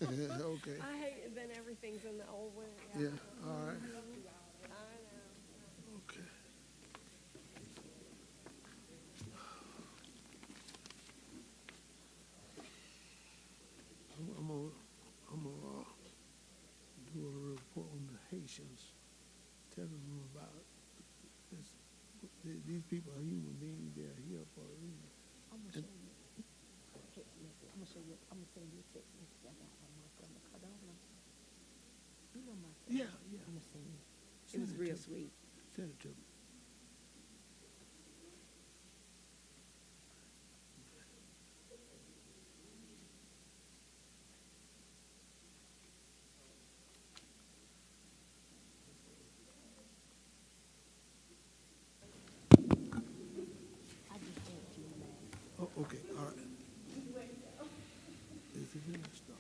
Okay, I hate that everything's in the old way. yeah, all right, I know. okay. I'm gonna, do a report on the Haitians, telling them about this. These people are human beings, they're here for a reason. I'm gonna And, show you a text message. I'm gonna show you. I'm gonna send you a text message. I got one more from the Cardona. You know my son. yeah, yeah, I'm gonna send you. It Send was it real to me. sweet. Send it to me. I just sent it to you, man. Oh, okay, all right. Is it in the start?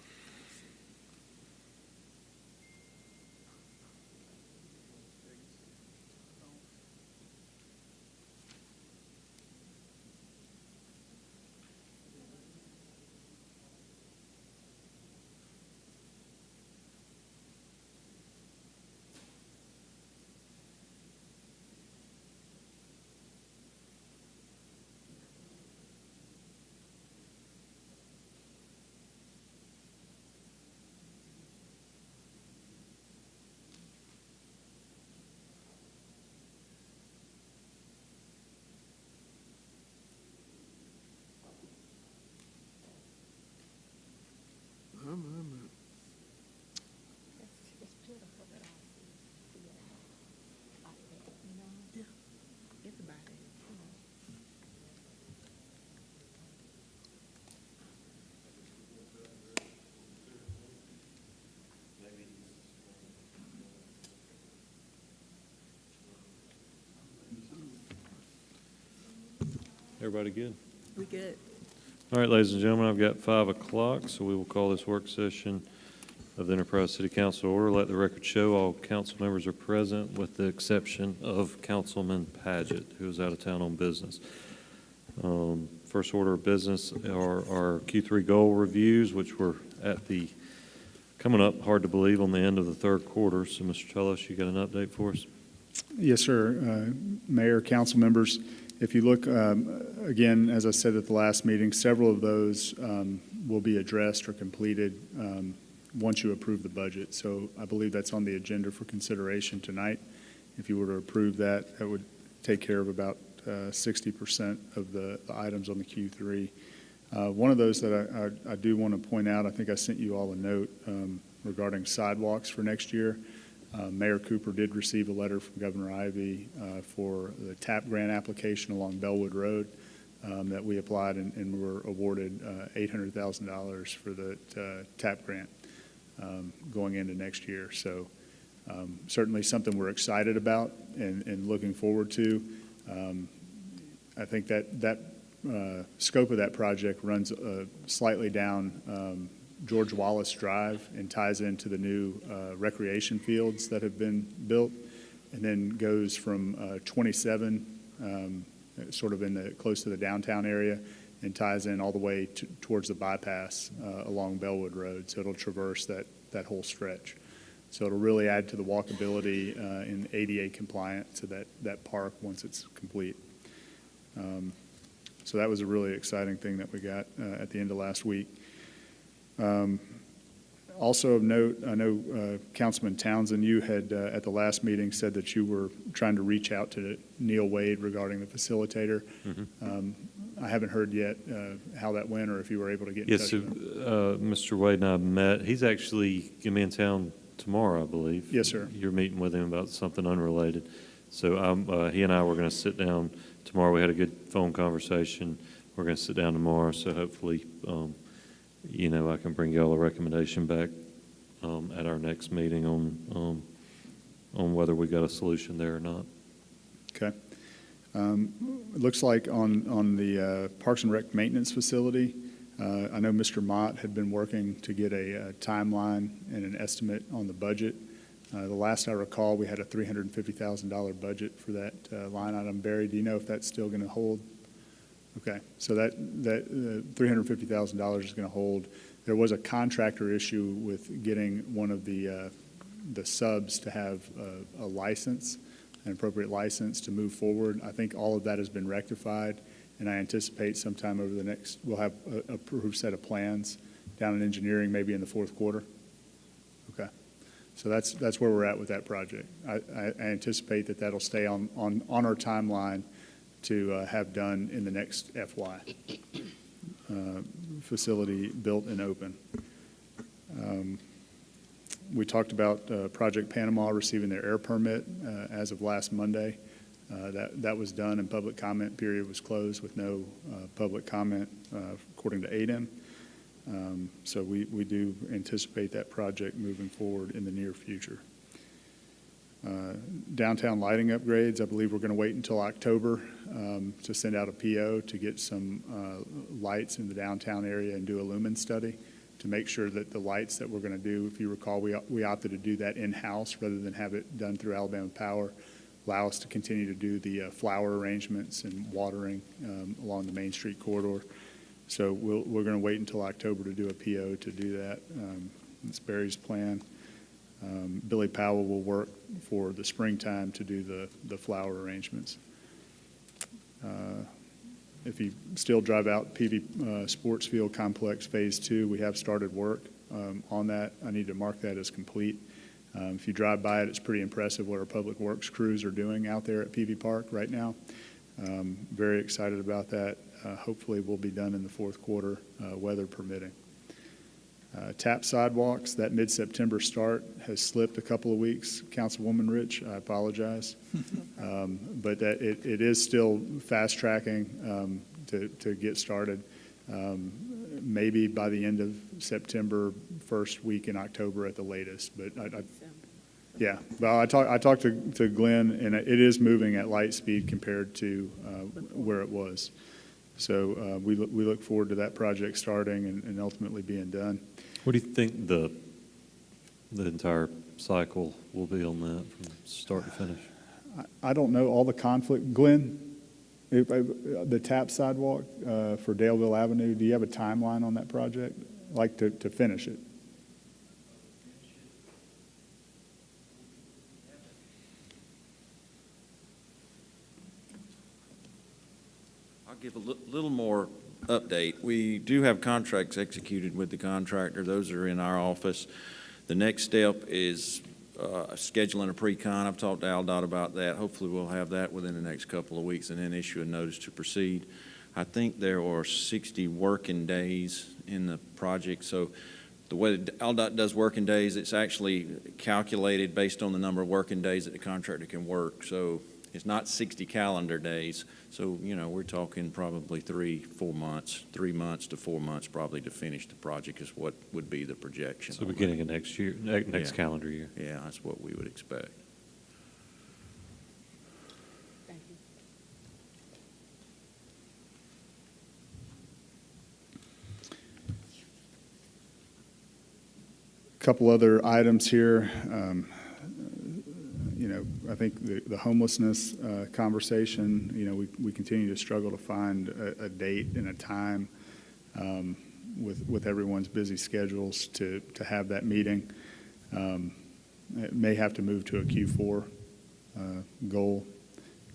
It's pitiful that I see together like that. You know, Yeah. everybody. You know. Everybody good? We good. All right, ladies and gentlemen, I've got 5 o'clock, so we will call this work session of the Enterprise City Council to order. Let the record show all council members are present with the exception of Councilman Paget, who is out of town on business. First order of business are our Q3 goal reviews, which were coming up, hard to believe, on the end of the third quarter. So, Mr. Tellis, you got an update for us? Yes, sir. Mayor, council members, if you look, again, as I said at the last meeting, several of those will be addressed or completed once you approve the budget. So I believe that's on the agenda for consideration tonight. If you were to approve that, that would take care of about 60% of the items on the Q3. One of those that I do want to point out, I think I sent you all a note regarding sidewalks for next year. Mayor Cooper did receive a letter from Governor Ivey for the TAP grant application along Bellwood Road that we applied and were awarded $800,000 for the TAP grant going into next year. So certainly something we're excited about and looking forward to. I think that scope of that project runs slightly down George Wallace Drive and ties into the new recreation fields that have been built, and then goes from 27, sort of close to the downtown area, and ties in all the way towards the bypass along Bellwood Road. So it'll traverse that whole stretch. So it'll really add to the walkability and ADA compliant to that park once it's complete. So that was a really exciting thing that we got at the end of last week. Also of note, I know Councilman Townsend, you had at the last meeting said that you were trying to reach out to Neil Wade regarding the facilitator. Mm-hmm. I haven't heard yet how that went or if you were able to get in Yes, touch so with him. Mr. Wade and I met. He's actually going to be in town tomorrow, I believe. Yes, sir. You're meeting with him about something unrelated. So he and I were going to sit down tomorrow. We had a good phone conversation. We're going to sit down tomorrow, so hopefully, I can bring y'all a recommendation back at our next meeting on whether we got a solution there or not. Okay. It looks like on the Parks and Rec maintenance facility, I know Mr. Mott had been working to get a timeline and an estimate on the budget. The last I recall, we had a $350,000 budget for that line item. Barry, do you know if that's still going to hold? Okay, so that $350,000 is going to hold. There was a contractor issue with getting one of the subs to have a license, an appropriate license to move forward. I think all of that has been rectified, and I anticipate sometime over the next, we'll have a approved set of plans down in engineering, maybe in the fourth quarter. Okay. So that's where we're at with that project. I anticipate that that'll stay on our timeline to have done in the next FY. Facility built and open. We talked about Project Panama receiving their air permit as of last Monday. That was done, and public comment period was closed with no public comment according to ADEM. So we do anticipate that project moving forward in the near future. Downtown lighting upgrades, I believe we're going to wait until October to send out a PO to get some lights in the downtown area and do a lumen study to make sure that the lights that we're going to do, if you recall, we opted to do that in-house rather than have it done through Alabama Power, allow us to continue to do the flower arrangements and watering along the Main Street corridor. So we're going to wait until October to do a PO to do that. That's Barry's plan. Billy Powell will work for the springtime to do the flower arrangements. If you still drive out PV Sports Field Complex Phase 2, we have started work on that. I need to mark that as complete. If you drive by it, it's pretty impressive what our public works crews are doing out there at PV Park right now. Very excited about that. Hopefully we'll be done in the fourth quarter, weather permitting. TAP sidewalks, that mid-September start has slipped a couple of weeks. Councilwoman Rich, I apologize. But that it is still fast tracking to get started. Maybe by the end of September, first week in October at the latest. But yeah, well, I talked to Glenn, and it is moving at light speed compared to where it was. So we look forward to that project starting and ultimately being done. What do you think the entire cycle will be on that from start to finish? I don't know all the conflict. Glenn, the TAP sidewalk for Daleville Avenue, do you have a timeline on that project, like to finish it? I'll give a little more update. We do have contracts executed with the contractor. Those are in our office. The next step is scheduling a pre-con. I've talked to AlDOT about that. Hopefully we'll have that within the next couple of weeks and then issue a notice to proceed. I think there are 60 working days in the project. So the way that AlDOT does working days, it's actually calculated based on the number of working days that the contractor can work. So it's not 60 calendar days. So, you know, we're talking probably 3 months to 4 months probably to finish the project is what would be the projection. So beginning of next year, next calendar year. Yeah, that's what we would expect. Thank you. A couple other items here. You know, I think the homelessness conversation, you know, we continue to struggle to find a date and a time with everyone's busy schedules to have that meeting. It may have to move to a Q4 goal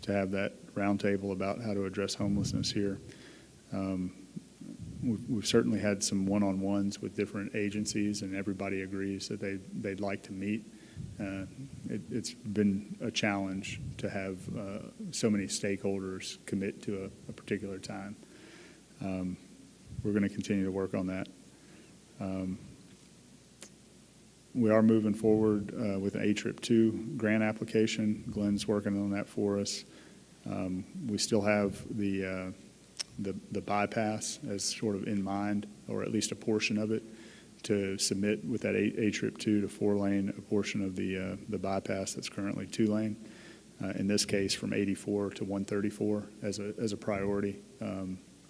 to have that roundtable about how to address homelessness here. We've certainly had some one-on-ones with different agencies, and everybody agrees that they'd like to meet. It's been a challenge to have so many stakeholders commit to a particular time. We're going to continue to work on that. We are moving forward with an A-Trip 2 grant application. Glenn's working on that for us. We still have the bypass as sort of in mind, or at least a portion of it, to submit with that A-Trip 2 to 4-lane a portion of the bypass that's currently 2-lane. In this case, from 84 to 134 as a priority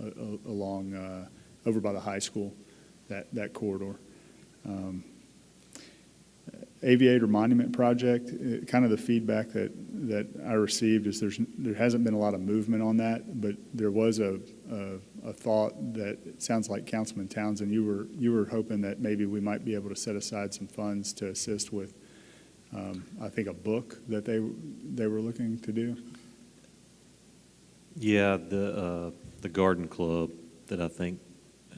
along over by the high school, that corridor. Aviator Monument Project, kind of the feedback that I received is there hasn't been a lot of movement on that, but there was a thought that it sounds like Councilman Townsend, you were hoping that maybe we might be able to set aside some funds to assist with, I think, a book that they were looking to do. Yeah, the Garden Club that I think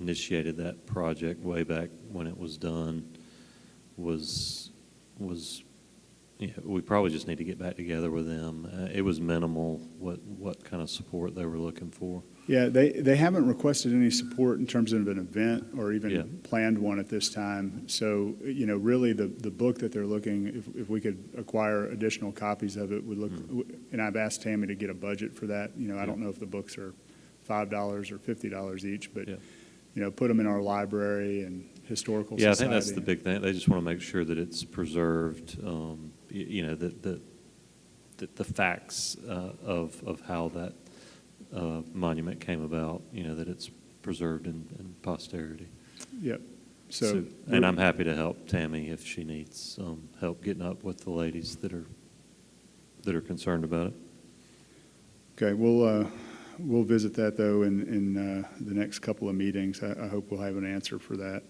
initiated that project way back when it was done was yeah, we probably just need to get back together with them. It was minimal what kind of support they were looking for. Yeah, they haven't requested any support in terms of an event or even Yeah. planned one at this time. So, really the book that they're looking, if we could acquire additional copies of it, would look, and I've asked Tammy to get a budget for that. I don't know if the books are $5 or $50 each, but, Yeah. put them in our library and historical Yeah, I society. think that's the big thing. They just want to make sure that it's preserved, that the facts of how that monument came about, that it's preserved in posterity. Yep. So, And I'm happy to help Tammy if she needs help getting up with the ladies that are concerned about it. okay, we'll visit that though in the next couple of meetings. I hope we'll have an answer for that.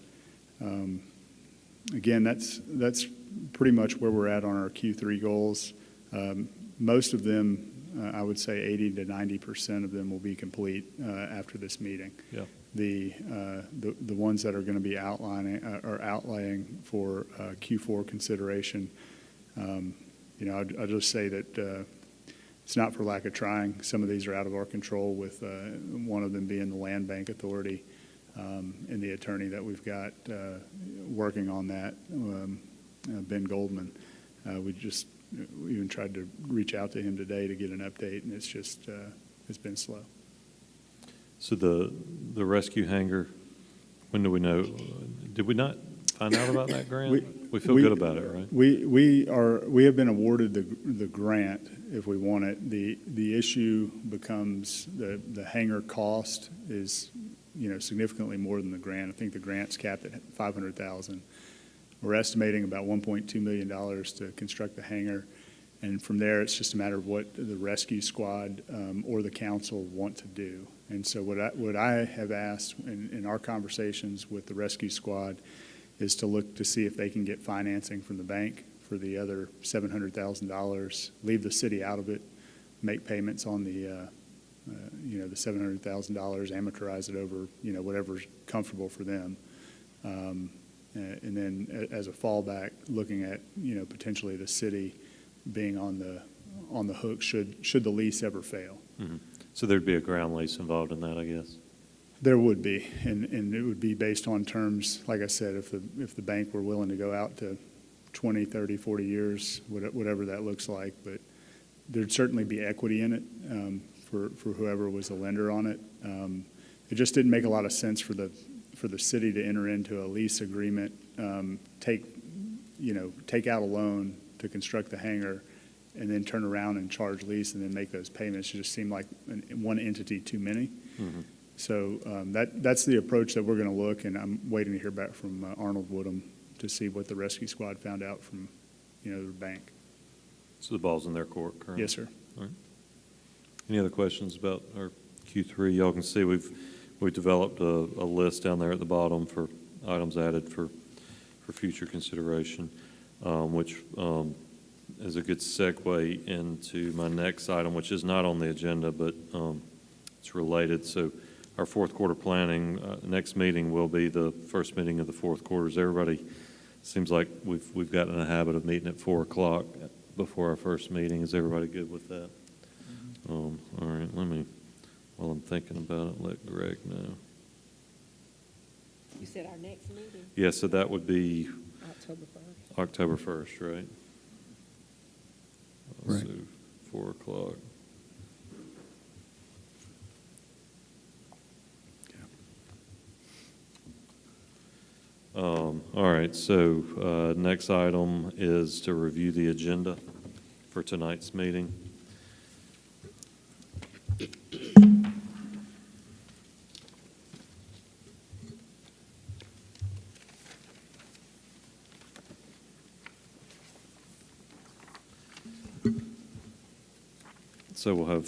Again, that's pretty much where we're at on our Q3 goals. Most of them, I would say 80 to 90% of them will be complete after this meeting. Yeah. The ones that are going to be outlaying for Q4 consideration, I'll just say that it's not for lack of trying. Some of these are out of our control, with one of them being the Land Bank Authority and the attorney that we've got working on that, Ben Goldman. We even tried to reach out to him today to get an update, and it's been slow. So the rescue hangar, when do we know? Did we not find out about that grant? We feel good about it, right? We have been awarded the grant if we want it. The issue becomes the hangar cost is significantly more than the grant. I think the grant's capped at $500,000. We're estimating about $1.2 million to construct the hangar, and from there, it's just a matter of what the rescue squad or the council want to do. And so what I have asked in our conversations with the rescue squad is to look to see if they can get financing from the bank for the other $700,000, leave the city out of it, make payments on the $700,000, amortize it over, whatever's comfortable for them. And then as a fallback, looking at, potentially the city being on the hook should the lease ever fail. Mm-hmm. So there'd be a ground lease involved in that, I guess. There would be, and it would be based on terms, like I said, if the bank were willing to go out to 20, 30, 40 years, whatever that looks like. But there'd certainly be equity in it for whoever was the lender on it. It just didn't make a lot of sense for the city to enter into a lease agreement, take out a loan to construct the hangar, and then turn around and charge lease and then make those payments. It just seemed like one entity too many. Mm-hmm. So that's the approach that we're going to look, and I'm waiting to hear back from Arnold Woodham to see what the rescue squad found out from, the bank. So the ball's in their court currently? Yes, sir. All right. Any other questions about our Q3? Y'all can see we've developed a list down there at the bottom for items added for future consideration, which is a good segue into my next item, which is not on the agenda, but it's related. So our fourth quarter planning, next meeting will be the first meeting of the fourth quarter. Everybody seems like we've gotten in a habit of meeting at 4 o'clock before our first meeting. Is everybody good with that? All right, while I'm thinking about it, let Greg know. You said our next meeting, Yeah, so that would be October 1st. October 1st, right? Right. So 4 o'clock. All right, so next item is to review the agenda for tonight's meeting. So we'll have,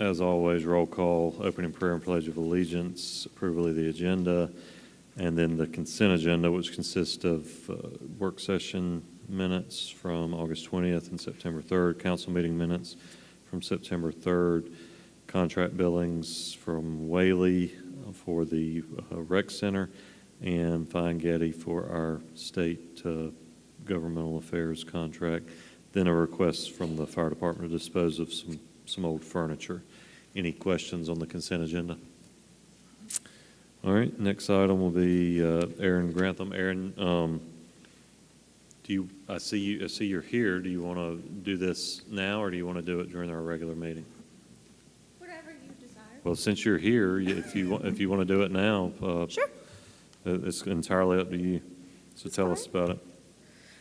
as always, roll call, opening prayer and pledge of allegiance, approval of the agenda, and then the consent agenda, which consists of work session minutes from August 20th and September 3rd, council meeting minutes from September 3rd, contract billings from Whaley for the rec center, and Fine Getty for our state governmental affairs contract. Then a request from the fire department to dispose of some old furniture. Any questions on the consent agenda? All right, next item will be Aaron Grantham. Aaron, I see you're here. Do you want to do this now, or do you want to do it during our regular meeting? Whatever you desire. Well, since you're here, if you want to do it now, Sure. it's entirely up to you. So tell us about it.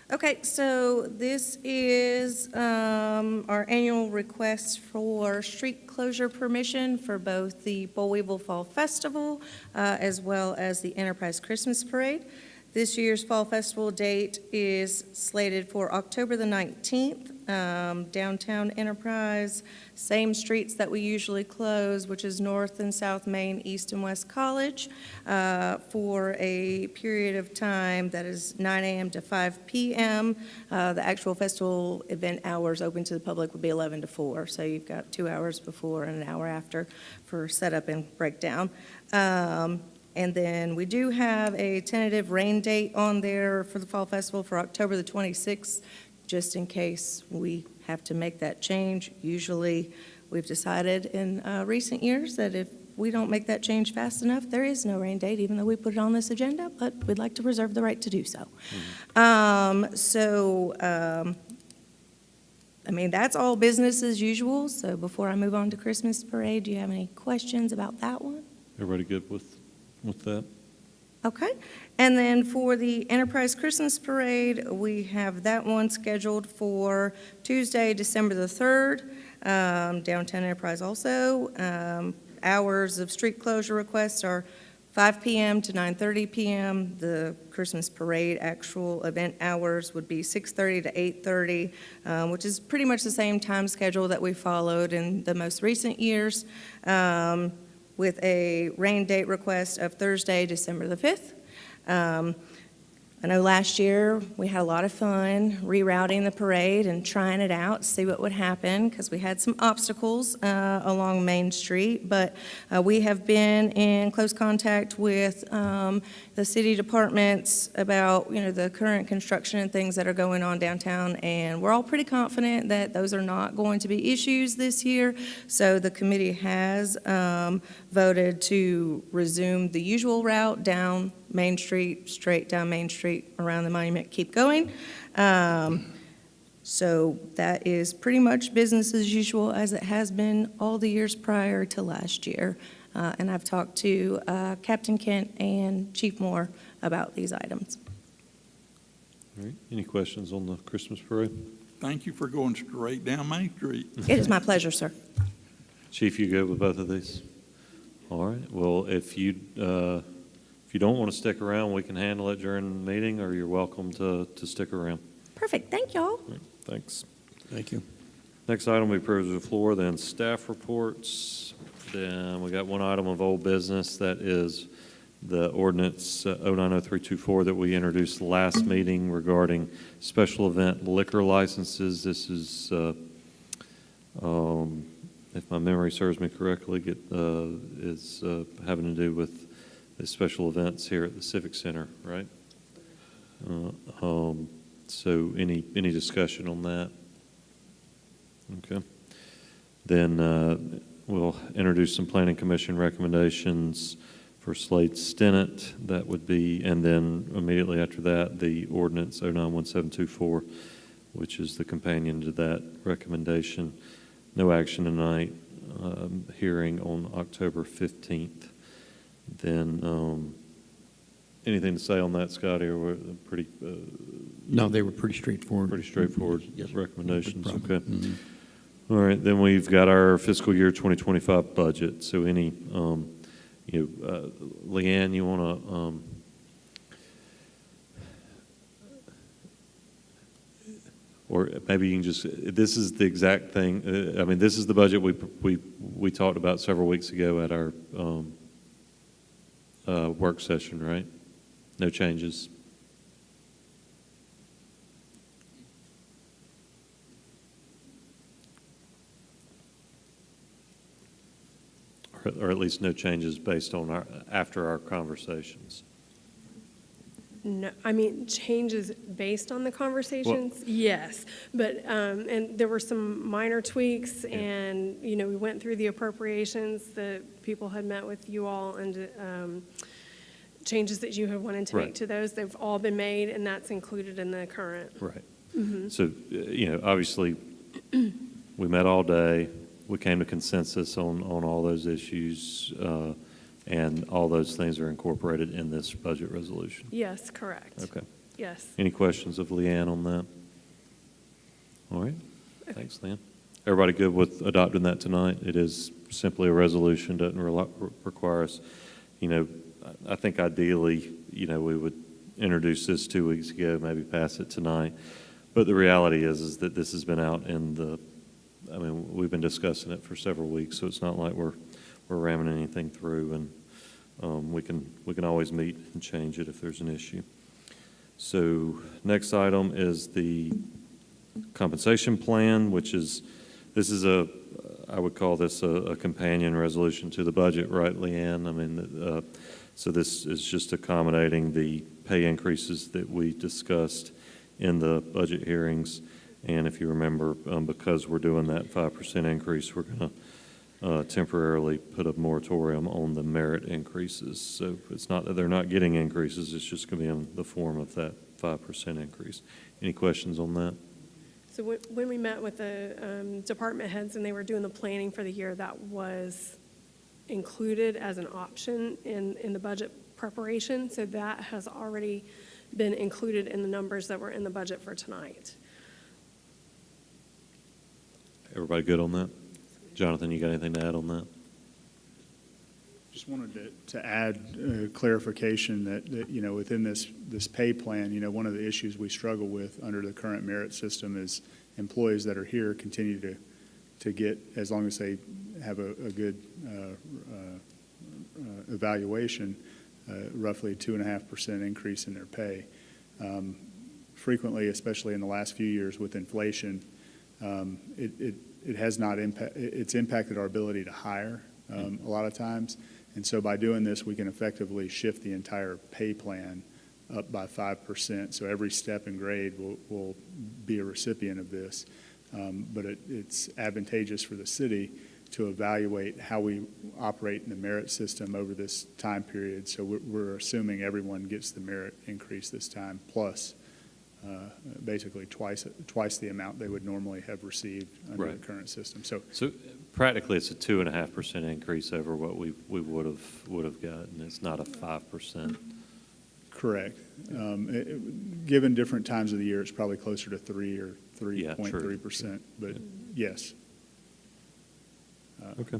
Okay, so this is our annual request for street closure permission for both the Boll Weevil Fall Festival as well as the Enterprise Christmas Parade. This year's Fall Festival date is slated for October the 19th, downtown Enterprise, same streets that we usually close, which is North and South Main, East and West College, for a period of time that is 9 a.m. to 5 p.m. The actual festival event hours open to the public would be 11 to 4, so you've got 2 hours before and an hour after for setup and breakdown. And then we do have a tentative rain date on there for the Fall Festival for October the 26th, just in case we have to make that change. Usually, we've decided in recent years that if we don't make that change fast enough, there is no rain date, even though we put it on this agenda, but we'd like to reserve the right to do so. I mean, that's all business as usual. So before I move on to Christmas Parade, do you have any questions about that one? Everybody good with that? Okay, and then for the Enterprise Christmas Parade, we have that one scheduled for Tuesday, December the 3rd, downtown Enterprise also. Hours of street closure requests are 5 p.m. to 9:30 p.m. The Christmas Parade actual event hours would be 6:30 to 8:30, which is pretty much the same time schedule that we followed in the most recent years, with a rain date request of Thursday, December the 5th. I know last year we had a lot of fun rerouting the parade and trying it out, see what would happen, because we had some obstacles along Main Street. But we have been in close contact with the city departments about, the current construction and things that are going on downtown, and we're all pretty confident that those are not going to be issues this year. So the committee has voted to resume the usual route down Main Street, straight down Main Street, around the monument, keep going. So that is pretty much business as usual as it has been all the years prior to last year. And I've talked to Captain Kent and Chief Moore about these items. All right. Any questions on the Christmas parade? Thank you for going straight down Main Street. It is my pleasure, sir. Chief, you good with both of these? All right. Well, if you don't want to stick around, we can handle it during the meeting, or you're welcome to stick around. Perfect. Thank y'all. All right. Thanks. Thank you. Next item will be privilege of the floor, then staff reports. Then we got one item of old business, that is the ordinance 090324 that we introduced last meeting regarding special event liquor licenses. This is, if my memory serves me correctly, is having to do with the special events here at the Civic Center, right? So any discussion on that? Okay. Then we'll introduce some Planning Commission recommendations for Slade Stinnett. That would be, and then immediately after that, the ordinance 091724, which is the companion to that recommendation. No action tonight. Hearing on October 15th. Then anything to say on that, Scotty, or were they pretty? No, they were pretty straightforward. Pretty straightforward Yes, recommendations. no Okay. problem. All right. Then we've got our fiscal year 2025 budget. So any, Leanne, you want to? or maybe you can just, this is the exact thing, I mean, this is the budget we talked about several weeks ago at our work session, right? No changes? Or at least no changes based on after our conversations. No, I mean, changes based on the conversations, yes. But, and there were some minor tweaks, and, you know, we went through the appropriations that people had met with you all, and changes that you had wanted to Right. make to those, they've all been made, and that's included in the current. Right. So, you know, obviously, we met all day. We came to consensus on all those issues, and all those things are incorporated in this budget resolution. Yes, correct. Okay. Yes. Any questions of Leanne on that? All right. Thanks, Leanne. Everybody good with adopting that tonight? It is simply a resolution, doesn't require us, you know, I think ideally, you know, we would introduce this 2 weeks ago, maybe pass it tonight. But the reality is that this has been out in the, I mean, we've been discussing it for several weeks, so it's not like we're ramming anything through, and we can always meet and change it if there's an issue. So next item is the compensation plan, which is, this is I would call this a companion resolution to the budget, right, Leanne? I mean, so this is just accommodating the pay increases that we discussed in the budget hearings. And if you remember, because we're doing that 5% increase, we're going to temporarily put a moratorium on the merit increases. So it's not that they're not getting increases, it's just going to be in the form of that 5% increase. Any questions on that? So when we met with the department heads and they were doing the planning for the year, that was included as an option in the budget preparation. So that has already been included in the numbers that were in the budget for tonight. Everybody good on that? Jonathan, you got anything to add on that? Just wanted to add clarification that, you know, within this pay plan, you know, one of the issues we struggle with under the current merit system is employees that are here continue to get, as long as they have a good evaluation, roughly 2.5% increase in their pay. Frequently, especially in the last few years with inflation, it has not it's impacted our ability to hire a lot of times. And so by doing this, we can effectively shift the entire pay plan up by 5%. So every step and grade will be a recipient of this. But it's advantageous for the city to evaluate how we operate in the merit system over this time period. So we're assuming everyone gets the merit increase this time, plus basically twice the amount they would normally have received under Right. the current system. So Practically, it's a 2.5% increase over what we would have gotten. It's not a 5%. correct. Given different times of the year, it's probably closer to 3 or 3.3%. But yes. Okay.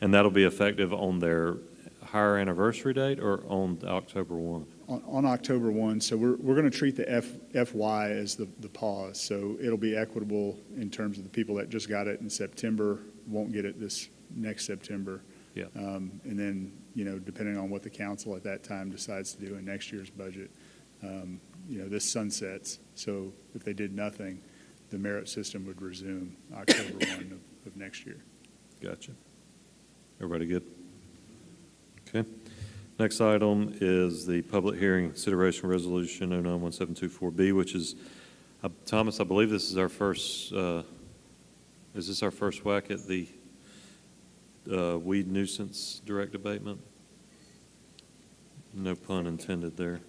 And that'll be effective on their higher anniversary date or on October 1? On October 1, so we're going to treat the FY as the pause. So it'll be equitable in terms of the people that just got it in September won't get it this next September. Yeah. And then, you know, depending on what the council at that time decides to do in next year's budget, you know, this sunsets. So if they did nothing, the merit system would resume October 1 of next year. Gotcha. Everybody good? Okay. Next item is the public hearing consideration resolution 091724B, which is, Thomas, I believe this is our first, is this our first whack at the weed nuisance direct abatement? No pun intended there.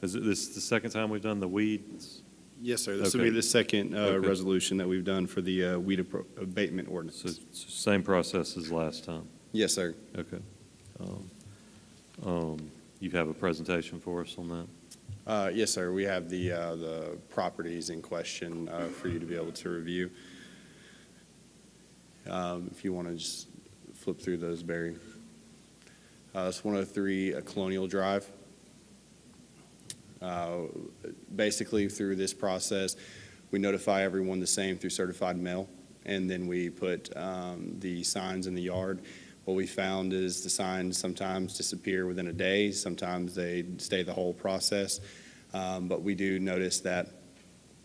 Is this the second time we've done the weeds? Yes, sir. This will Okay. be the second Okay. resolution that we've done for the weed abatement ordinance. So it's the same process as last time? Yes, sir. Okay. You have a presentation for us on that? Yes, sir. We have the properties in question for you to be able to review. If you want to just flip through those, Barry. It's 103 Colonial Drive. Basically, through this process, we notify everyone the same through certified mail, and then we put the signs in the yard. What we found is the signs sometimes disappear within a day, sometimes they stay the whole process. But we do notice that,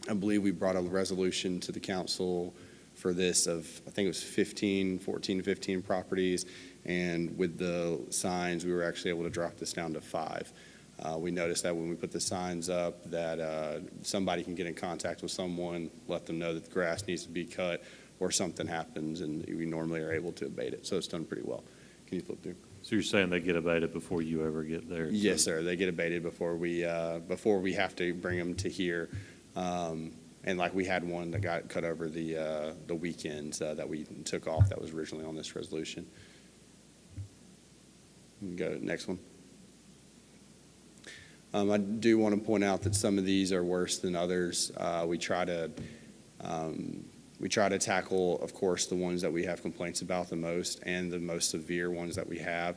I believe we brought a resolution to the council for this of, I think it was 14 to 15 properties. And with the signs, we were actually able to drop this down to 5. We noticed that when we put the signs up, that somebody can get in contact with someone, let them know that the grass needs to be cut, or something happens, and we normally are able to abate it. So it's done pretty well. Can you flip through? So you're saying they get abated before you ever get there? Yes, sir. They get abated before we have to bring them to here. And like we had one that got cut over the weekends that we took off that was originally on this resolution. You can go to the next one. I do want to point out that some of these are worse than others. We try to tackle, of course, the ones that we have complaints about the most and the most severe ones that we have.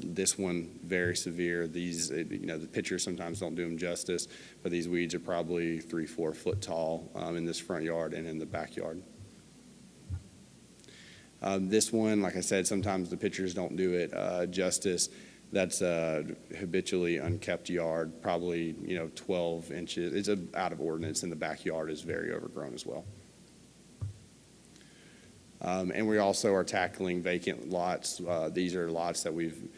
This one, very severe. These, the pictures sometimes don't do them justice, but these weeds are probably 3-4 foot tall in this front yard and in the backyard. This one, like I said, sometimes the pictures don't do it justice. That's a habitually unkept yard, probably 12 inches. It's out of ordinance, and the backyard is very overgrown as well. And we also are tackling vacant lots. These are lots that we've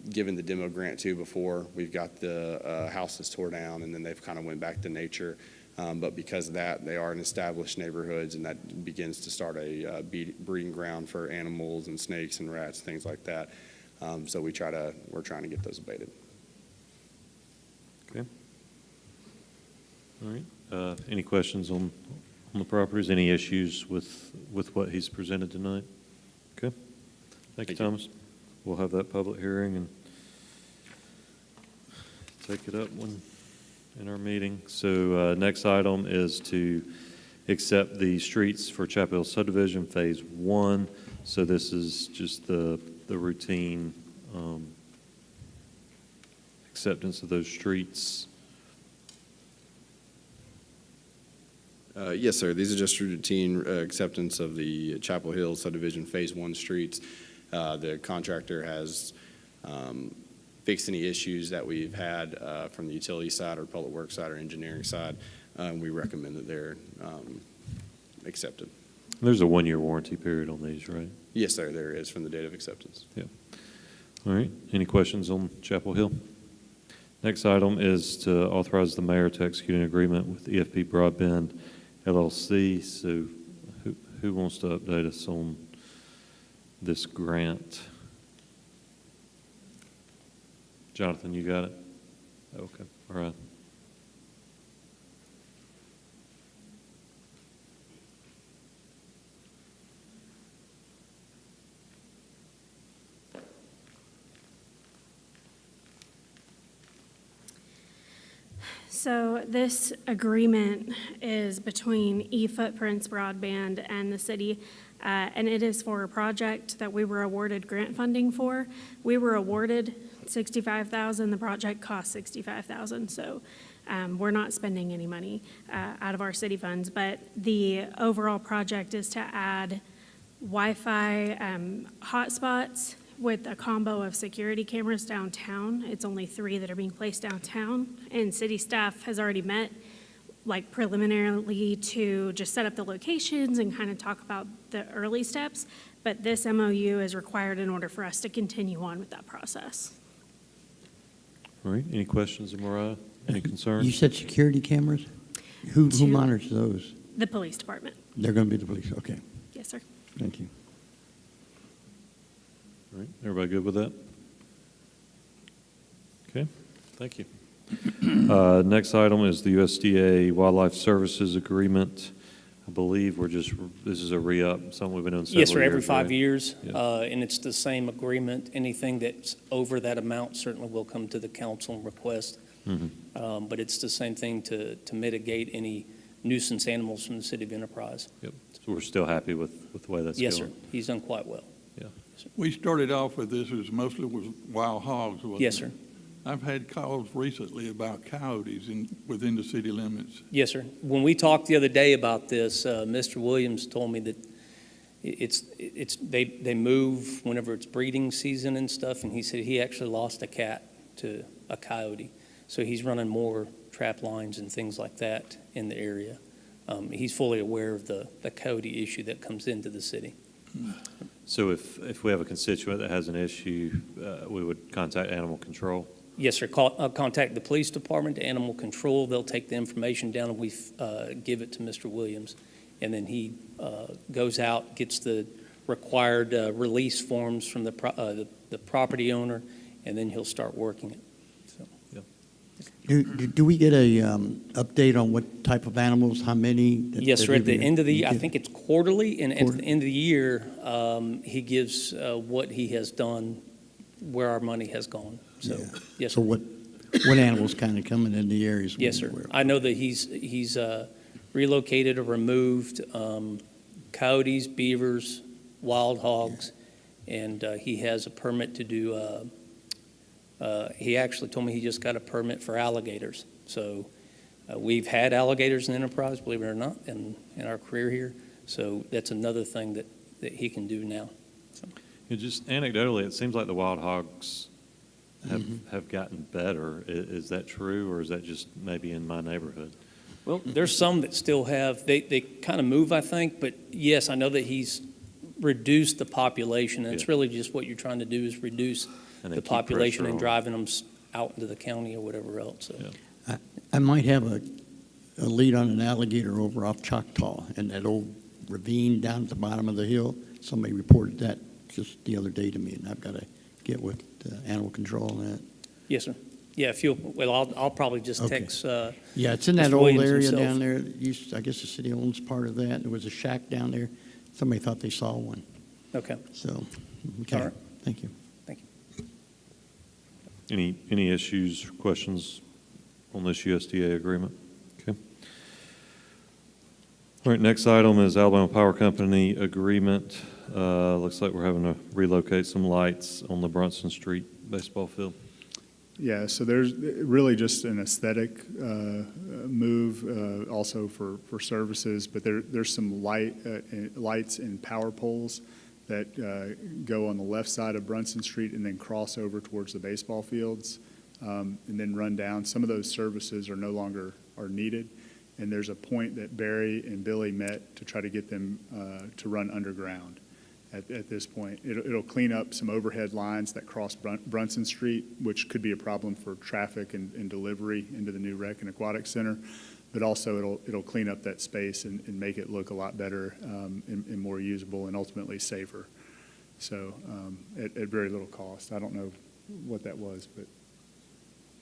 given the demo grant to before. We've got the houses tore down, and then they've kind of went back to nature. But because of that, they are in established neighborhoods, and that begins to start a breeding ground for animals and snakes and rats, things like that. So we're trying to get those abated. Okay. All right. Any questions on the properties? Any issues with what he's presented tonight? Okay. Thank you, Thomas. We'll have that public hearing and take it up in our meeting. So next item is to accept the streets for Chapel Hill subdivision phase 1. So this is just the routine acceptance of those streets. Yes, sir. These are just routine acceptance of the Chapel Hill subdivision phase 1 streets. The contractor has fixed any issues that we've had from the utility side or public works side or engineering side. We recommend that they're accepted. There's a 1-year warranty period on these, right? Yes, sir, there is from the date of acceptance. Yeah. All right. Any questions on Chapel Hill? Next item is to authorize the mayor to execute an agreement with EFP Broadband LLC. So who wants to update us on this grant? Jonathan, you got it? Okay. All right. So this agreement is between eFootprints Broadband and the city, and it is for a project that we were awarded grant funding for. We were awarded $65,000. The project cost $65,000. So we're not spending any money out of our city funds, but the overall project is to add Wi-Fi hotspots with a combo of security cameras downtown. It's only 3 that are being placed downtown, and city staff has already met, like preliminarily, to just set up the locations and kind of talk about the early steps, but this MOU is required in order for us to continue on with that process. All right. Any questions of Mariah? Any concerns? You said security cameras? Who monitors those? The police department. They're going to be the police, okay. Yes, sir. Thank you. All right, everybody good with that? Okay, thank you. Next item is the USDA Wildlife Services Agreement. I believe this is a re-up, something we've been doing several years. Yes, sir, every 5 right? years, Yeah. and it's the same agreement. Anything that's over that amount certainly will come to the council and request. Mm-hmm. But it's the same thing to mitigate any nuisance animals from the city of Enterprise. Yep, so we're still happy with the way that's Yes, going? sir, he's done quite well. Yeah. We started off with this, it was mostly with wild hogs, wasn't it? Yes, sir. I've had calls recently about coyotes within the city limits. Yes, sir. When we talked the other day about this, Mr. Williams told me that they move whenever it's breeding season and stuff, and he said he actually lost a cat to a coyote. So he's running more trap lines and things like that in the area. He's fully aware of the coyote issue that comes into the city. So if we have a constituent that has an issue, we would contact animal control? Yes, sir. Contact the police department, animal control. They'll take the information down and we give it to Mr. Williams. And then he goes out, gets the required release forms from the property owner, and then he'll start working it. So. Do we get a update on what type of animals, how many? Yes, sir. At the end of the year, I you think it's quarterly, and at Quarter- the end of the year, he gives what he has done, where our money has gone. So, Yeah. yes, So sir. what animals kind of coming in the areas? Yes, sir. I know that he's relocated or removed coyotes, beavers, wild hogs, and he has a permit to do, he actually told me he just got a permit for alligators. So we've had alligators in Enterprise, believe it or not, in our career here. So that's another thing that he can do now. So. Just anecdotally, it seems like the wild hogs have gotten better. Is that true, or is that just maybe in my neighborhood? Well, there's some that still have, they kind of move, I think, but yes, I know that he's reduced the population, and it's really just what you're trying to do is reduce And then the keep population pressure and on. driving them out into the county or whatever else. So. Yeah. I might have a lead on an alligator over off Choctaw and that old ravine down at the bottom of the hill. Somebody reported that just the other day to me, and I've got to get with animal control on that. Yes, sir. Yeah, if you'll, well, I'll probably just Okay. text. Yeah, it's in that Mr. old Williams area himself. down there. I guess the city owns part of that. There was a shack down there. Somebody thought they saw one. Okay. So, okay, All right. thank you. Any issues, questions on this USDA agreement? Okay. All right, next item is Alabama Power Company agreement. Looks like we're having to relocate some lights on the Brunson Street baseball field. Yeah, so there's really just an aesthetic move, also for services, but there's some lights and power poles that go on the left side of Brunson Street and then cross over towards the baseball fields and then run down. Some of those services are no longer needed, and there's a point that Barry and Billy met to try to get them to run underground. At this point, it'll clean up some overhead lines that cross Brunson Street, which could be a problem for traffic and delivery into the new Rec and Aquatic Center. But also it'll clean up that space and make it look a lot better and more usable and ultimately safer. So at very little cost. I don't know what that was, but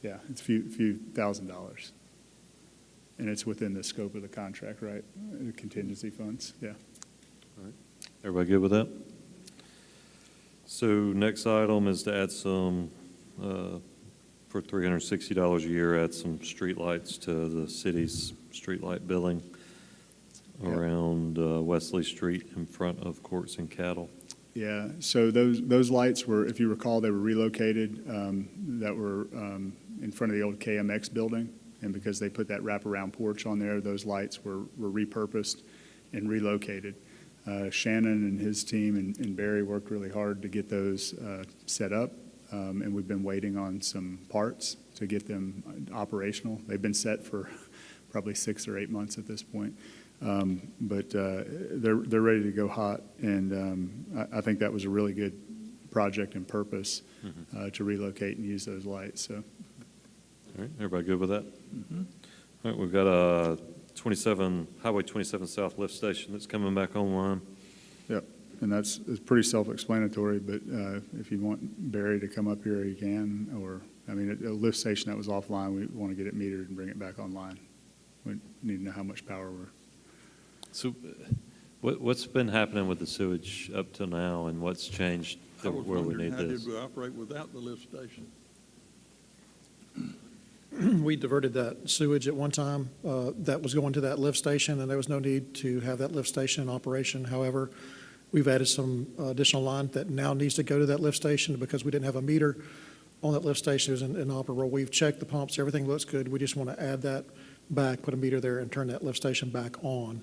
yeah, it's a few $1,000s. And it's within the scope of the contract, right? The contingency funds, yeah. All right. Everybody good with that? So next item is to add some, for $360 a year, add some streetlights to the city's streetlight billing around Wesley Street in front of Courts and Cattle. Yeah, so those lights were, if you recall, they were relocated, that were in front of the old KMX building. And because they put that wraparound porch on there, those lights were repurposed and relocated. Shannon and his team and Barry worked really hard to get those set up, and we've been waiting on some parts to get them operational. They've been set for probably 6 or 8 months at this point, but they're ready to go hot, and I think that was a really good project and purpose to relocate and use those lights. So, All right, everybody good with that? All right, we've got a Highway 27 South lift station that's coming back online. yep, and it's pretty self-explanatory, but if you want Barry to come up here, he can, or, I mean, a lift station that was offline, we want to get it metered and bring it back online. We need to know how much power we're. So what's been happening with the sewage up till now, and what's changed I was where we wondering, need how this? did we operate without the lift station? We diverted that sewage at one time that was going to that lift station, and there was no need to have that lift station in operation. However, we've added some additional line that now needs to go to that lift station because we didn't have a meter on that lift station is inoperable. We've checked the pumps, everything looks good. We just want to add that back, put a meter there, and turn that lift station back on.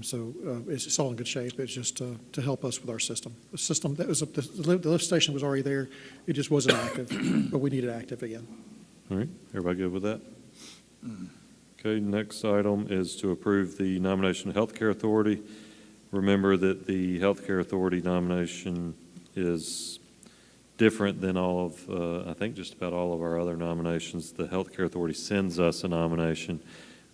It's all in good shape. It's just to help us with our system. The system, the lift station was already there. It just wasn't active, but we need it active again. All right, everybody good with that? Okay, next item is to approve the nomination of Healthcare Authority. Remember that the Healthcare Authority nomination is different than all of, I think just about all of our other nominations. The Healthcare Authority sends us a nomination.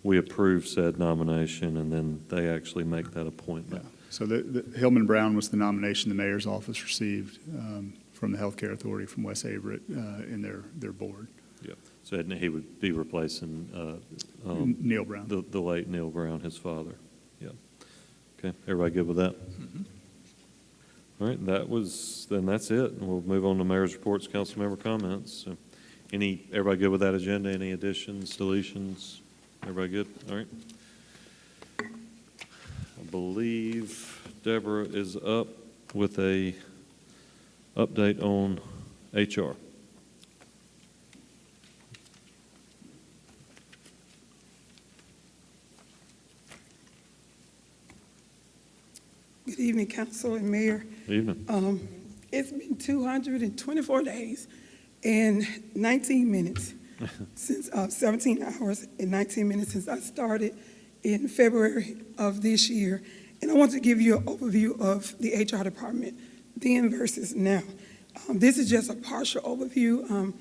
We approve said nomination, and then they actually make that appointment. So the Hillman Brown was the nomination the mayor's office received from the Healthcare Authority from Wes Averett in their board. Yeah. So he would be replacing Neil Brown. The late Neil Brown, his father. Yeah. Okay, everybody good with that? All right, then that's it. And we'll move on to mayor's reports, council member comments. So everybody good with that agenda? Any additions, deletions? Everybody good? All right. I believe Deborah is up with a update on HR. Good evening, Council and Mayor. Good evening. It's been 224 days and 19 minutes since 17 hours and 19 minutes since I started in February of this year. And I want to give you an overview of the HR department then versus now. This is just a partial overview.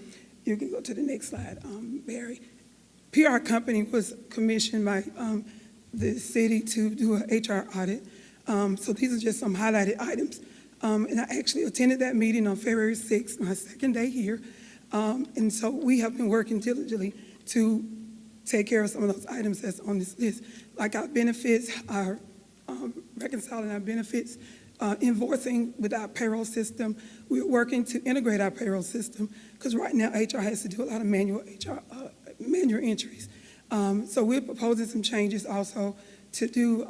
You can go to the next slide, Barry. PR Company was commissioned by the city to do an HR audit. So these are just some highlighted items. And I actually attended that meeting on February 6th, my second day here. And so we have been working diligently to take care of some of those items that's on this list, like our benefits, our reconciling our benefits, invoicing with our payroll system. We're working to integrate our payroll system because right now HR has to do a lot of manual entries. So we're proposing some changes also to do,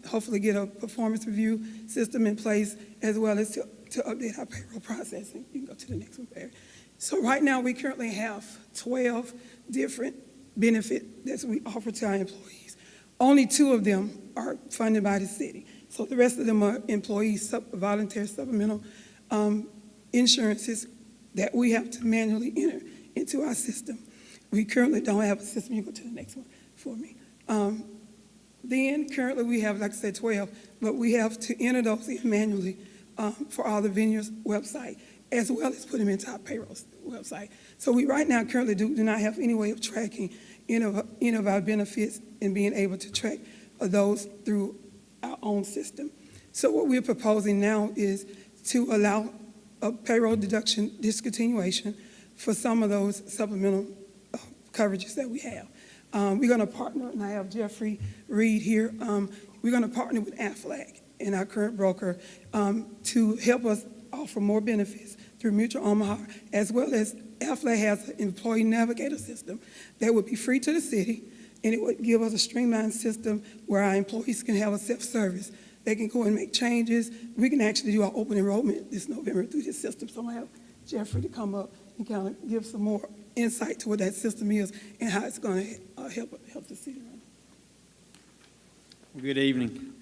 hopefully get a performance review system in place, as well as to update our payroll processing. You can go to the next one, Barry. So right now, we currently have 12 different benefits that we offer to our employees. Only 2 of them are funded by the city. So the rest of them are employees, voluntary supplemental insurances that we have to manually enter into our system. We currently don't have a system. You go to the next one for me. Then currently we have, like I said, 12, but we have to enter those in manually for all the venues' website, as well as put them into our payroll website. So we right now currently do not have any way of tracking any of our benefits and being able to track those through our own system. So what we're proposing now is to allow a payroll deduction discontinuation for some of those supplemental coverages that we have. We're going to partner, and I have Jeffrey Reed here. We're going to partner with Aflac and our current broker to help us offer more benefits through Mutual Omaha, as well as Aflac has an employee navigator system that would be free to the city, and it would give us a streamlined system where our employees can have a self-service. They can go and make changes. We can actually do our open enrollment this November through this system. So I'm going to have Jeffrey to come up and kind of give some more insight to what that system is and how it's going to help the city run. Good evening.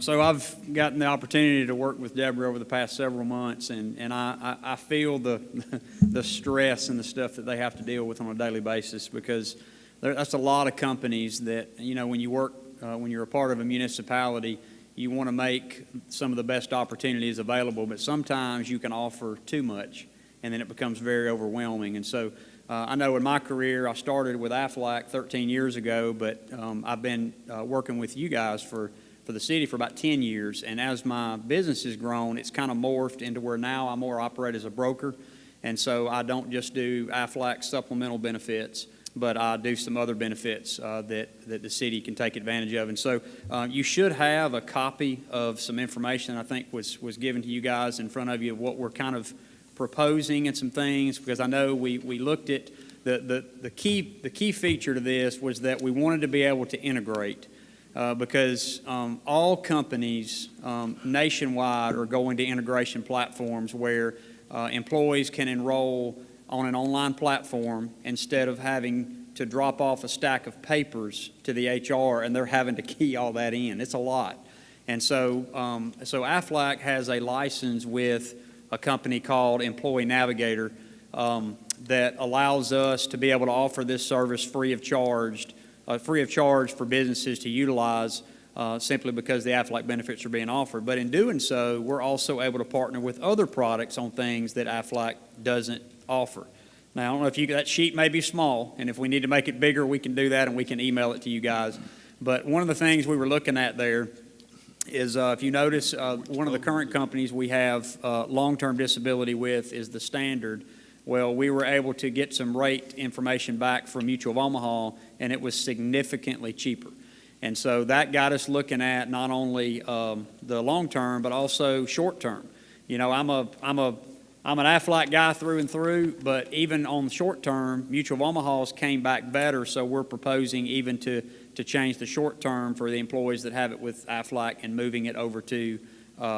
So I've gotten the opportunity to work with Deborah over the past several months, and I feel the stress and the stuff that they have to deal with on a daily basis, because that's a lot of companies that, you know, when you work, when you're a part of a municipality, you want to make some of the best opportunities available, but sometimes you can offer too much, and then it becomes very overwhelming. And so I know in my career, I started with Aflac 13 years ago, but I've been working with you guys for the city for about 10 years. And as my business has grown, it's kind of morphed into where now I more operate as a broker. And so I don't just do Aflac supplemental benefits, but I do some other benefits that the city can take advantage of. And so you should have a copy of some information I think was given to you guys in front of you of what we're kind of proposing and some things, because I know we looked at the key feature to this was that we wanted to be able to integrate because all companies nationwide are going to integration platforms where employees can enroll on an online platform instead of having to drop off a stack of papers to the HR, and they're having to key all that in. It's a lot. And so Aflac has a license with a company called Employee Navigator that allows us to be able to offer this service free of charge for businesses to utilize simply because the Aflac benefits are being offered. But in doing so, we're also able to partner with other products on things that Aflac doesn't offer. Now, I don't know if that sheet may be small, and if we need to make it bigger, we can do that, and we can email it to you guys. But one of the things we were looking at there is, if you notice, one of the current companies we have long-term disability with is the Standard. Well, we were able to get some rate information back from Mutual of Omaha, and it was significantly cheaper. And so that got us looking at not only the long-term, but also short-term. You know, I'm an Aflac guy through and through, but even on the short term, Mutual of Omaha's came back better, so we're proposing even to change the short term for the employees that have it with Aflac and moving it over to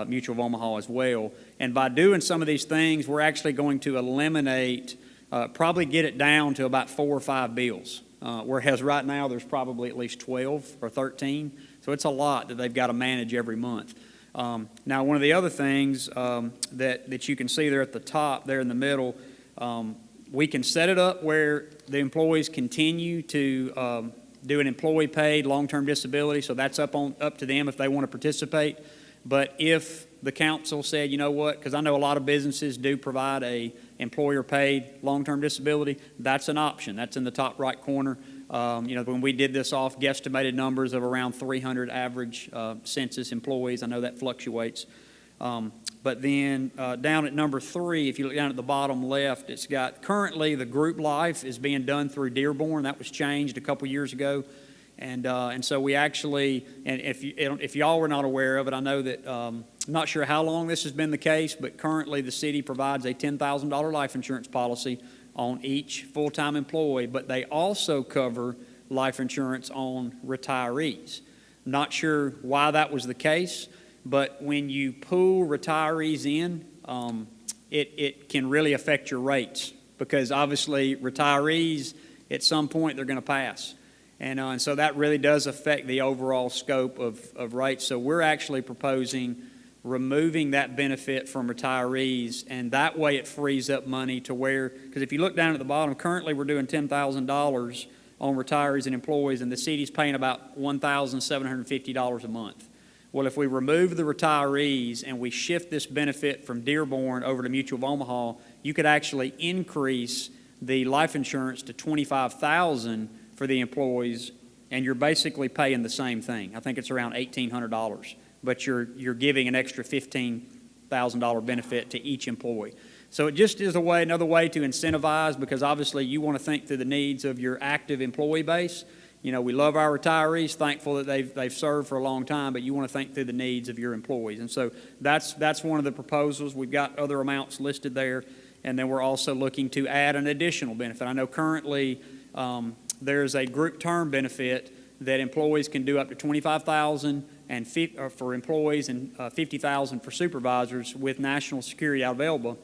Mutual of Omaha as well. And by doing some of these things, we're actually going to eliminate, probably get it down to about 4 or 5 bills, whereas right now there's probably at least 12 or 13, so it's a lot that they've got to manage every month. Now, one of the other things that you can see there at the top, there in the middle, we can set it up where the employees continue to do an employee-paid long-term disability, so that's up to them if they want to participate. But if the council said, you know what, because I know a lot of businesses do provide a employer-paid long-term disability, that's an option. That's in the top right corner. When we did this off guesstimated numbers of around 300 average census employees, I know that fluctuates. But then down at number 3, if you look down at the bottom left, it's got currently the group life is being done through Dearborn. That was changed a couple years ago. And so we actually, and if y'all were not aware of it, I know that, I'm not sure how long this has been the case, but currently the city provides a $10,000 life insurance policy on each full-time employee, but they also cover life insurance on retirees. Not sure why that was the case, but when you pull retirees in, it can really affect your rates because obviously retirees, at some point, they're going to pass. And so that really does affect the overall scope of rates. So we're actually proposing removing that benefit from retirees, and that way it frees up money to where, because if you look down at the bottom, currently we're doing $10,000 on retirees and employees, and the city's paying about $1,750 a month. Well, if we remove the retirees and we shift this benefit from Dearborn over to Mutual of Omaha, you could actually increase the life insurance to $25,000 for the employees, and you're basically paying the same thing. I think it's around $1,800. But you're giving an extra $15,000 benefit to each employee. So it just is another way to incentivize, because obviously you want to think through the needs of your active employee base. You know, we love our retirees, thankful that they've served for a long time, but you want to think through the needs of your employees. And so that's one of the proposals. We've got other amounts listed there, and then we're also looking to add an additional benefit. I know currently there's a group term benefit that employees can do up to $25,000 and for employees and $50,000 for supervisors with National Security out of Elba.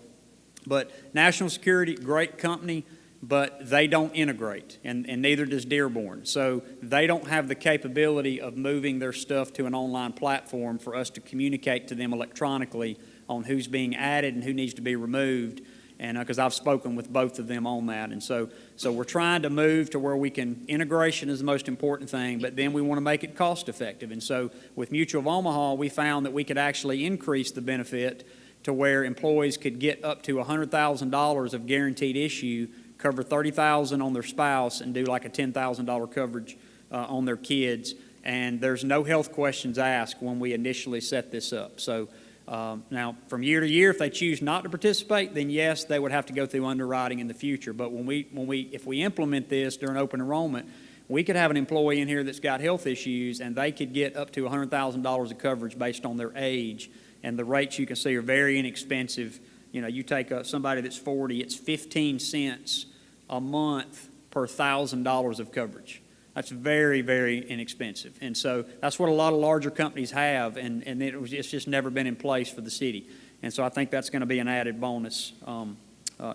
But National Security, great company, but they don't integrate, and neither does Dearborn. So they don't have the capability of moving their stuff to an online platform for us to communicate to them electronically on who's being added and who needs to be removed. And because I've spoken with both of them on that. And so we're trying to move to where we can, integration is the most important thing, but then we want to make it cost effective. And so with Mutual of Omaha, we found that we could actually increase the benefit to where employees could get up to $100,000 of guaranteed issue, cover $30,000 on their spouse, and do like a $10,000 coverage on their kids. And there's no health questions asked when we initially set this up. So now, from year to year, if they choose not to participate, then yes, they would have to go through underwriting in the future. But if we implement this during open enrollment, we could have an employee in here that's got health issues, and they could get up to $100,000 of coverage based on their age. And the rates you can see are very inexpensive. You know, you take somebody that's 40, it's 15 cents a month per $1,000 of coverage. That's very, very inexpensive. And so that's what a lot of larger companies have, and it's just never been in place for the city. And so I think that's going to be an added bonus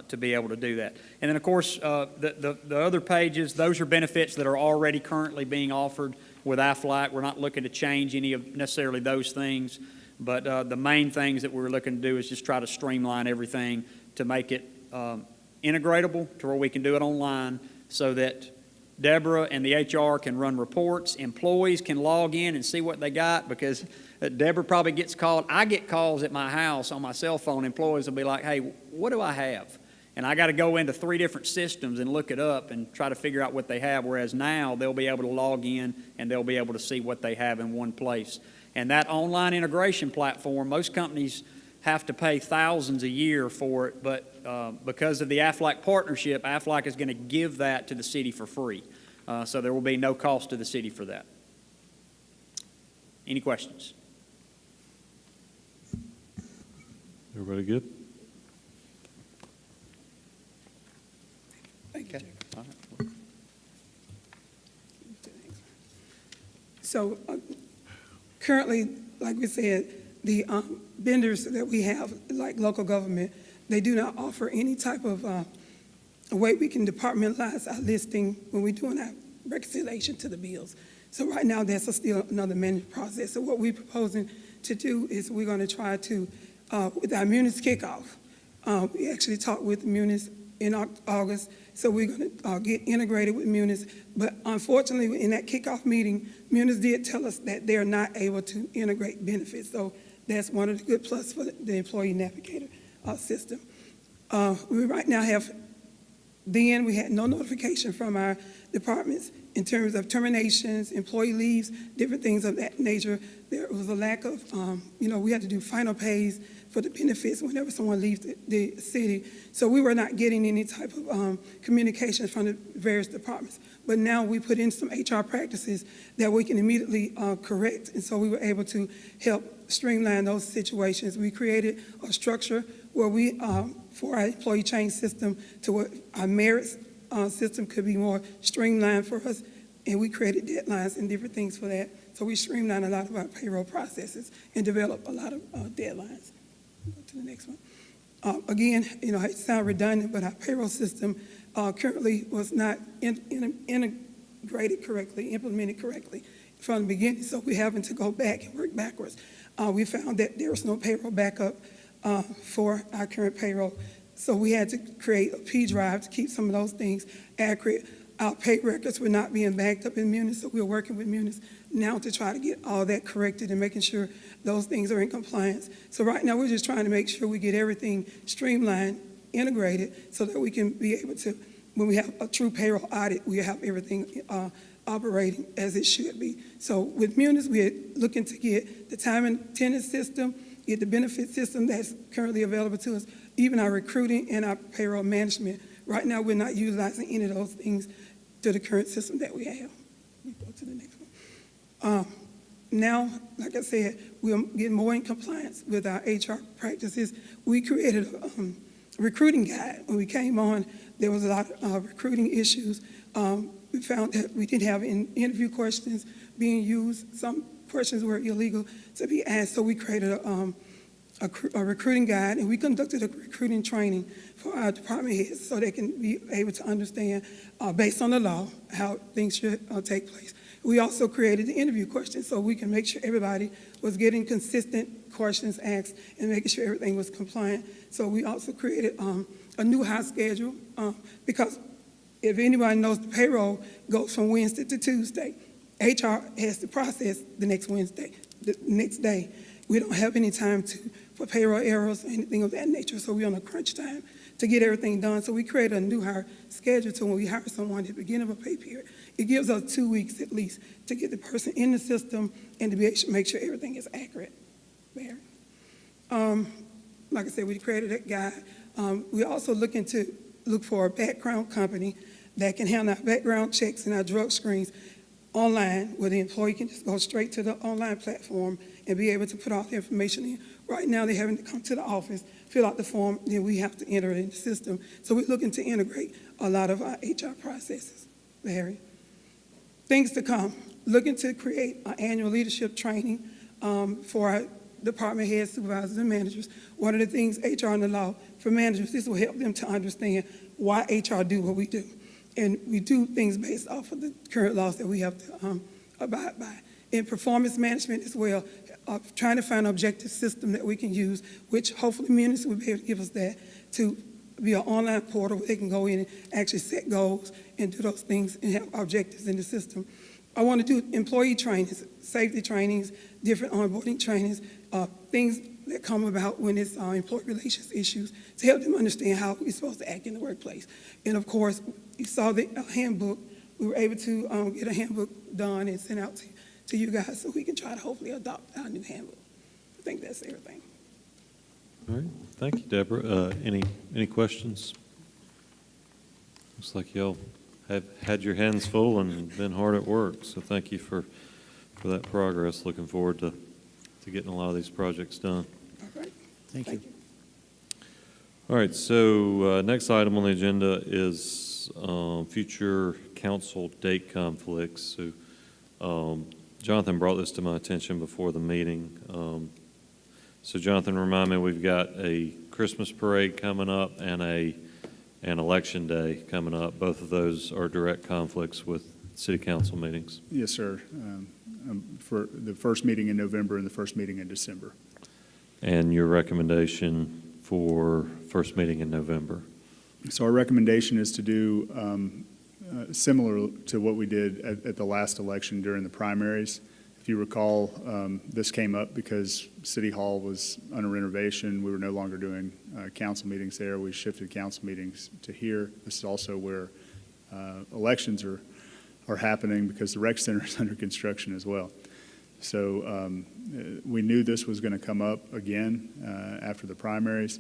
to be able to do that. And then, of course, the other pages, those are benefits that are already currently being offered with Aflac. We're not looking to change any of necessarily those things, but the main things that we're looking to do is just try to streamline everything to make it integratable to where we can do it online so that Deborah and the HR can run reports. Employees can log in and see what they got, because Deborah probably gets called. I get calls at my house on my cell phone. Employees will be like, hey, what do I have? And I got to go into 3 different systems and look it up and try to figure out what they have, whereas now they'll be able to log in and they'll be able to see what they have in one place. And that online integration platform, most companies have to pay thousands a year for it, but because of the Aflac partnership, Aflac is going to give that to the city for free. So there will be no cost to the city for that. Any questions? Everybody good? Thank you, Okay. Jacob. All right. So currently, like we said, the vendors that we have, like local government, they do not offer any type of a way we can departmentalize our listing when we're doing our reconciliation to the bills. So right now, that's still another manual process. So what we're proposing to do is we're going to try to, with our Munis kickoff, we actually talked with Munis in August, so we're going to get integrated with Munis. But unfortunately, in that kickoff meeting, Munis did tell us that they're not able to integrate benefits. So that's one of the good plus for the employee navigator system. We right now have, then we had no notification from our departments in terms of terminations, employee leaves, different things of that nature. There was a lack of, we had to do final pays for the benefits whenever someone leaves the city. So we were not getting any type of communication from the various departments. But now we put in some HR practices that we can immediately correct. And so we were able to help streamline those situations. We created a structure where we, for our employee change system, to where our merits system could be more streamlined for us. And we created deadlines and different things for that. So we streamlined a lot of our payroll processes and developed a lot of deadlines. Go to the next one. Again, it sounds redundant, but our payroll system currently was not integrated correctly, implemented correctly from the beginning. So we're having to go back and work backwards. We found that there was no payroll backup for our current payroll. So we had to create a P drive to keep some of those things accurate. Our pay records were not being backed up in Munis, so we're working with Munis now to try to get all that corrected and making sure those things are in compliance. So right now, we're just trying to make sure we get everything streamlined, integrated, so that we can be able to, when we have a true payroll audit, we have everything operating as it should be. So with Munis, we're looking to get the time and attendance system, get the benefit system that's currently available to us, even our recruiting and our payroll management. Right now, we're not utilizing any of those things to the current system that we have. We go to the next one. Now, like I said, we're getting more in compliance with our HR practices. We created a recruiting guide. When we came on, there was a lot of recruiting issues. We found that we didn't have interview questions being used. Some questions were illegal to be asked, so we created a recruiting guide, and we conducted a recruiting training for our department heads so they can be able to understand, based on the law, how things should take place. We also created the interview questions so we can make sure everybody was getting consistent questions asked and making sure everything was compliant. So we also created a new hire schedule because if anybody knows, the payroll goes from Wednesday to Tuesday. HR has to process the next Wednesday, the next day. We don't have any time for payroll errors or anything of that nature, so we're on a crunch time to get everything done. So we created a new hire schedule so when we hire someone at the beginning of a pay period, it gives us 2 weeks at least to get the person in the system and to be able to make sure everything is accurate. There. Like I said, we created that guide. We're also looking to look for a background company that can handle our background checks and our drug screens online, where the employee can just go straight to the online platform and be able to put all the information in. Right now, they're having to come to the office, fill out the form, then we have to enter it in the system. So we're looking to integrate a lot of our HR processes, Larry. Things to come. Looking to create an annual leadership training for our department heads, supervisors, and managers. One of the things HR and the law for managers, this will help them to understand why HR do what we do. And we do things based off of the current laws that we have to abide by. In performance management as well, trying to find an objective system that we can use, which hopefully Munis will be able to give us that, to be an online portal where they can go in and actually set goals and do those things and have objectives in the system. I want to do employee trainings, safety trainings, different onboarding trainings, things that come about when it's employee relations issues, to help them understand how we're supposed to act in the workplace. And of course, you saw the handbook. We were able to get a handbook done and sent out to you guys so we can try to hopefully adopt our new handbook. I think that's everything. All right, thank you, Deborah. Any questions? Looks like y'all have had your hands full and been hard at work, so thank you for that progress. Looking forward to getting a lot of these projects done. All right. Thank you. All right, so next item on the agenda is future council date conflicts. So Jonathan brought this to my attention before the meeting. So Jonathan, remind me, we've got a Christmas parade coming up and an election day coming up. Both of those are direct conflicts with city council meetings. Yes, sir. For the first meeting in November and the first meeting in December. And your recommendation for first meeting in November? So our recommendation is to do similar to what we did at the last election during the primaries. If you recall, this came up because City Hall was under renovation. We were no longer doing council meetings there. We shifted council meetings to here. This is also where elections are happening because the rec center is under construction as well. So we knew this was going to come up again after the primaries.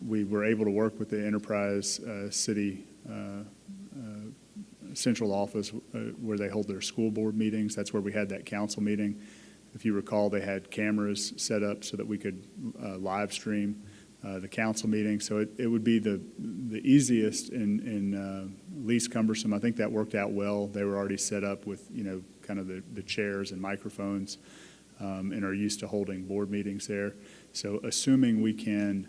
We were able to work with the Enterprise City central office where they hold their school board meetings. That's where we had that council meeting. If you recall, they had cameras set up so that we could live stream the council meeting. So it would be the easiest and least cumbersome. I think that worked out well. They were already set up with, kind of the chairs and microphones and are used to holding board meetings there. So assuming we can,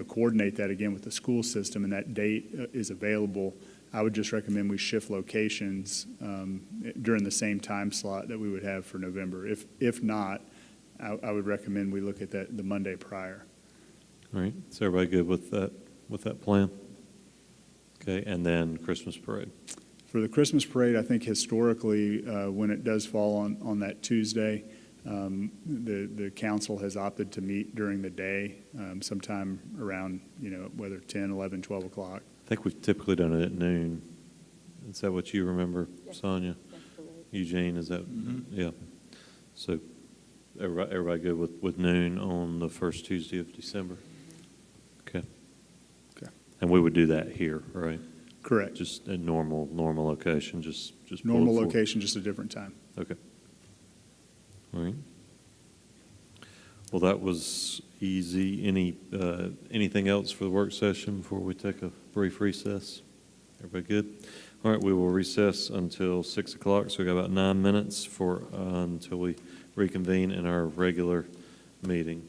coordinate that again with the school system and that date is available, I would just recommend we shift locations during the same time slot that we would have for November. If not, I would recommend we look at the Monday prior. All right, is everybody good with that plan? Okay, and then Christmas parade. For the Christmas parade, I think historically, when it does fall on that Tuesday, the council has opted to meet during the day, sometime around, whether 10, 11, 12 o'clock. I think we've typically done it at noon. Is that what you remember, Sonia? Eugene, is that? Mm-hmm. Yeah. So everybody good with noon on the first Tuesday of December? Okay. And we would do that here, right? Correct. Just a normal location, just normal location, just a different time. Okay. All right. Well, that was easy. Anything else for the work session before we take a brief recess? Everybody good? All right, we will recess until 6 o'clock, so we got about 9 minutes until we reconvene in our regular meeting.